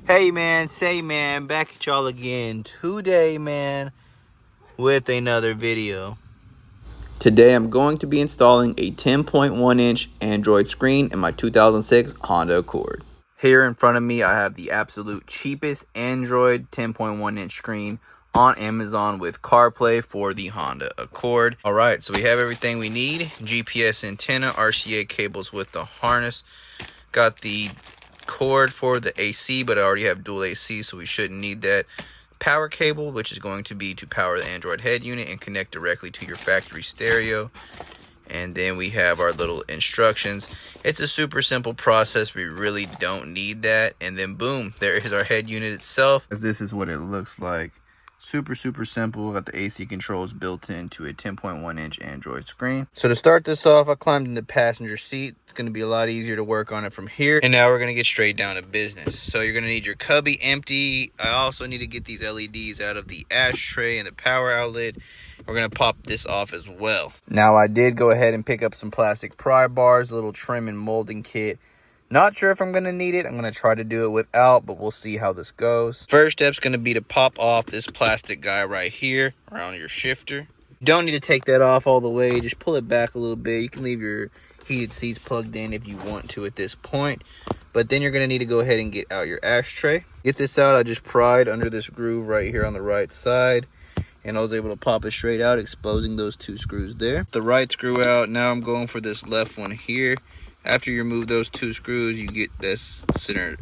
Hey man, say man, back at y'all again today, man, with another video. Today I'm going to be installing a 10.1 inch Android screen in my 2006 Honda Accord. Here in front of me, I have the absolute cheapest Android 10.1 inch screen on Amazon with CarPlay for the Honda Accord. All right, so we have everything we need. GPS antenna, RCA cables with the harness. Got the cord for the AC, but I already have dual AC, so we shouldn't need that. Power cable, which is going to be to power the Android head unit and connect directly to your factory stereo. And then we have our little instructions. It's a super simple process. We really don't need that. And then boom, there is our head unit itself. This is what it looks like. Super simple. Got the AC controls built into a 10.1 inch Android screen. So to start this off, I climbed in the passenger seat. It's going to be a lot easier to work on it from here. And now we're going to get straight down to business. So you're going to need your cubby empty. I also need to get these LEDs out of the ashtray and the power outlet. We're going to pop this off as well. Now I did go ahead and pick up some plastic pry bars, a little trim and molding kit. Not sure if I'm going to need it. I'm going to try to do it without, but we'll see how this goes. First step's going to be to pop off this plastic guy right here around your shifter. You don't need to take that off all the way. Just pull it back a little bit. You can leave your heated seats plugged in if you want to at this point. But then you're going to need to go ahead and get out your ashtray. Get this out. I just pried under this groove right here on the right side. And I was able to pop it straight out, exposing those two screws there. The right screw out. Now I'm going for this left one here. After you remove those two screws, you get this center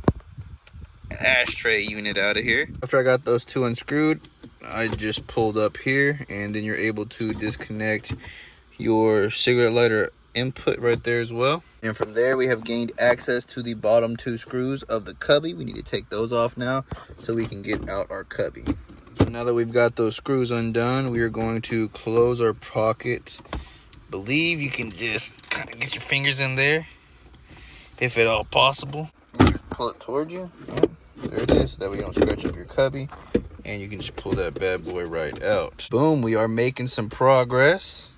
ashtray unit out of here. After I got those two unscrewed, I just pulled up here, and then you're able to disconnect your cigarette lighter input right there as well. And from there, we have gained access to the bottom two screws of the cubby. We need to take those off now so we can get out our cubby. So now that we've got those screws undone, we are going to close our pocket. Believe you can just kind of get your fingers in there, if at all possible. Just pull it towards you. Yep, there it is. That way you don't scratch up your cubby, and you can just pull that bad boy right out. Boom, we are making some progress.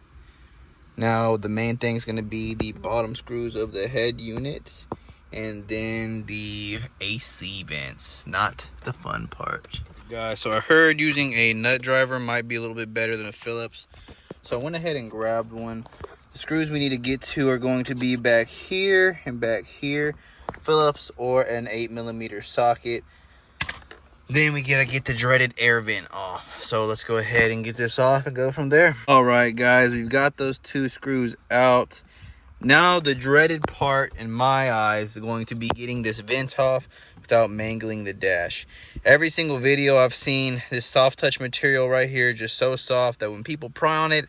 Now the main thing is going to be the bottom screws of the head unit, and then the AC vents. Not the fun part. Guys, so I heard using a nut driver might be a little bit better than a Phillips. So I went ahead and grabbed one. The screws we need to get to are going to be back here and back here. Phillips or an 8mm socket. Then we gotta get the dreaded air vent off. So let's go ahead and get this off and go from there. All right, guys, we've got those two screws out. Now the dreaded part in my eyes is going to be getting this vent off without mangling the dash. Every single video I've seen, this soft touch material right here, just so soft that when people pry on it,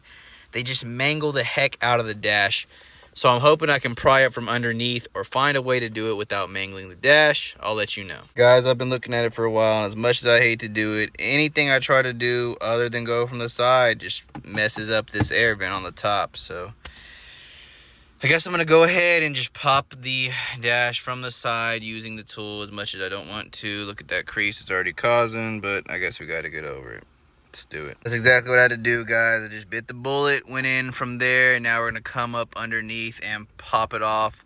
they just mangle the heck out of the dash. So I'm hoping I can pry it from underneath or find a way to do it without mangling the dash. I'll let you know. Guys, I've been looking at it for a while, and as much as I hate to do it, anything I try to do other than go from the side just messes up this air vent on the top. So I guess I'm going to go ahead and just pop the dash from the side using the tool as much as I don't want to. Look at that crease it's already causing, but I guess we got to get over it. Let's do it. That's exactly what I had to do, guys. I just bit the bullet, went in from there, and now we're going to come up underneath and pop it off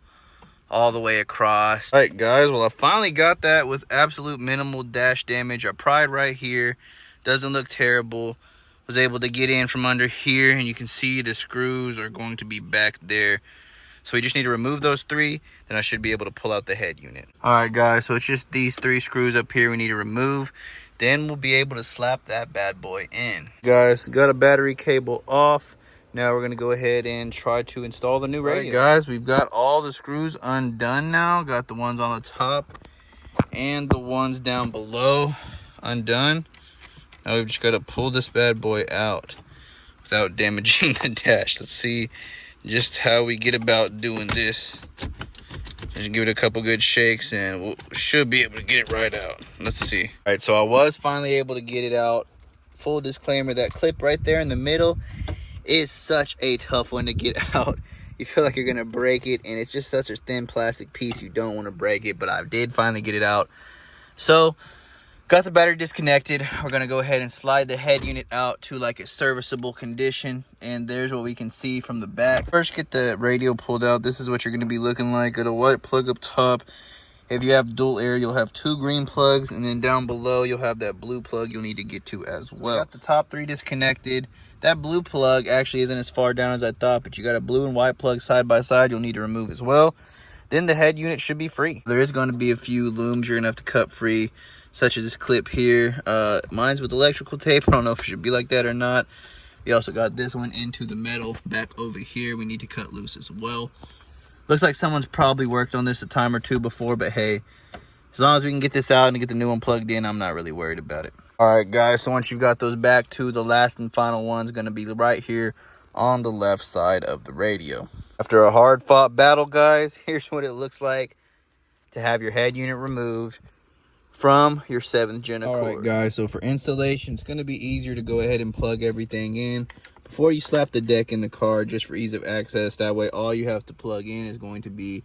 all the way across. All right, guys. Well, I finally got that with absolute minimal dash damage. I pried right here. Doesn't look terrible. Was able to get in from under here, and you can see the screws are going to be back there. So we just need to remove those three, then I should be able to pull out the head unit. All right, guys, so it's just these three screws up here we need to remove. Then we'll be able to slap that bad boy in. Guys, got a battery cable off. Now we're gonna go ahead and try to install the new radio. All right, guys, we've got all the screws undone now. Got the ones on the top and the ones down below undone. Now we've just gotta pull this bad boy out without damaging the dash. Let's see just how we get about doing this. Just give it a couple good shakes and we should be able to get it right out. Let's see. All right, so I was finally able to get it out. Full disclaimer, that clip right there in the middle is such a tough one to get out. You feel like you're gonna break it, and it's just such a thin plastic piece, you don't want to break it, but I did finally get it out. So got the battery disconnected. We're gonna go ahead and slide the head unit out to like a serviceable condition, and there's what we can see from the back. First, get the radio pulled out. This is what you're gonna be looking like. Got a white plug up top, If you have dual air, you'll have 2 green plugs, and then down below you'll have that blue plug you'll need to get to as well. Got the top 3 disconnected. That blue plug actually isn't as far down as I thought, but you got a blue and white plug side by side you'll need to remove as well. Then the head unit should be free. There is going to be a few looms you're going to have to cut free, such as this clip here. Mine's with electrical tape. I don't know if it should be like that or not. We also got this one into the metal back over here. We need to cut loose as well. Looks like someone's probably worked on this a time or two before, but hey, as long as we can get this out and get the new one plugged in, I'm not really worried about it. All right, guys, so once you've got those back to, the last and final one's going to be right here on the left side of the radio. After a hard-fought battle, guys, here's what it looks like to have your head unit removed from your 7th gen Accord. All right, guys, so for installation, it's going to be easier to go ahead and plug everything in before you slap the deck in the car, just for ease of access. That way, all you have to plug in is going to be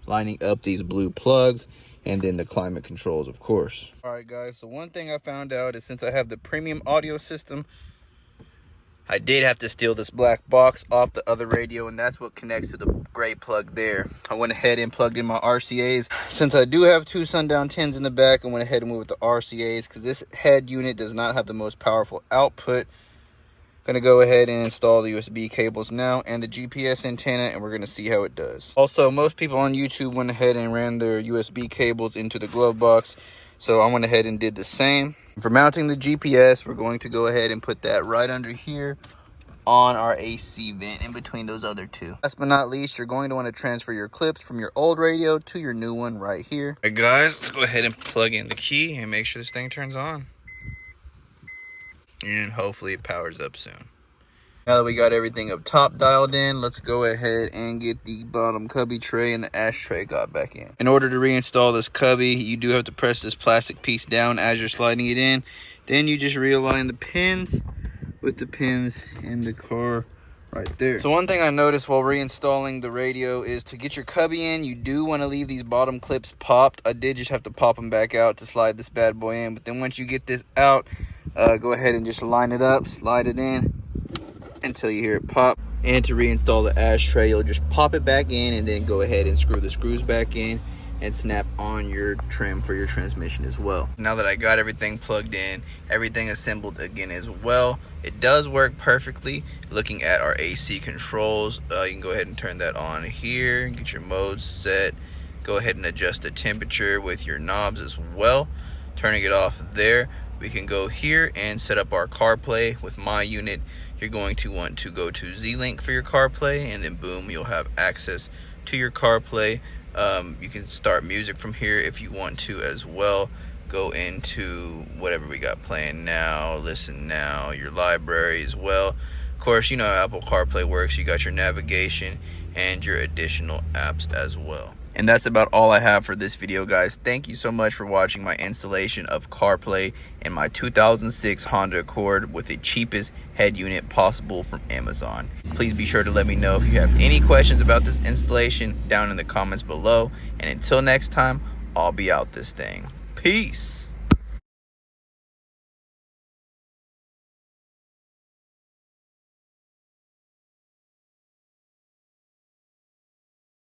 lining up these blue plugs, and then the climate controls, of course. All right, guys, so one thing I found out is since I have the premium audio system, I did have to steal this black box off the other radio, and that's what connects to the gray plug there. I went ahead and plugged in my RCAs. Since I do have 2 sundown 10s in the back, I went ahead and went with the RCAs because this head unit does not have the most powerful output. Gonna go ahead and install the USB cables now and the GPS antenna, and we're gonna see how it does. Also, most people on YouTube went ahead and ran their USB cables into the glove box, so I went ahead and did the same. For mounting the GPS, we're going to go ahead and put that right under here on our AC vent in between those other 2. Last but not least, you're going to want to transfer your clips from your old radio to your new one right here. All right, guys, let's go ahead and plug in the key and make sure this thing turns on. And hopefully it powers up soon. Now that we got everything up top dialed in, let's go ahead and get the bottom cubby tray and the ashtray got back in. In order to reinstall this cubby, you do have to press this plastic piece down as you're sliding it in. Then you just realign the pins with the pins in the car right there. So one thing I noticed while reinstalling the radio is to get your cubby in, you do want to leave these bottom clips popped. I did just have to pop them back out to slide this bad boy in, but then once you get this out, go ahead and just line it up, slide it in until you hear it pop. And to reinstall the ashtray, you'll just pop it back in and then go ahead and screw the screws back in and snap on your trim for your transmission as well. Now that I got everything plugged in, everything assembled again as well, it does work perfectly. Looking at our AC controls, you can go ahead and turn that on here, get your modes set, go ahead and adjust the temperature with your knobs as well. Turning it off there, we can go here and set up our CarPlay. With my unit, you're going to want to go to Z-Link for your CarPlay, and then boom, you'll have access to your CarPlay. You can start music from here if you want to as well. Go into whatever we got playing now, listen now, your library as well. Of course, you know how Apple CarPlay works. You got your navigation and your additional apps as well. And that's about all I have for this video, guys. Thank you so much for watching my installation of CarPlay in my 2006 Honda Accord with the cheapest head unit possible from Amazon. Please be sure to let me know if you have any questions about this installation down in the comments below. And until next time, I'll be out this thing. Peace.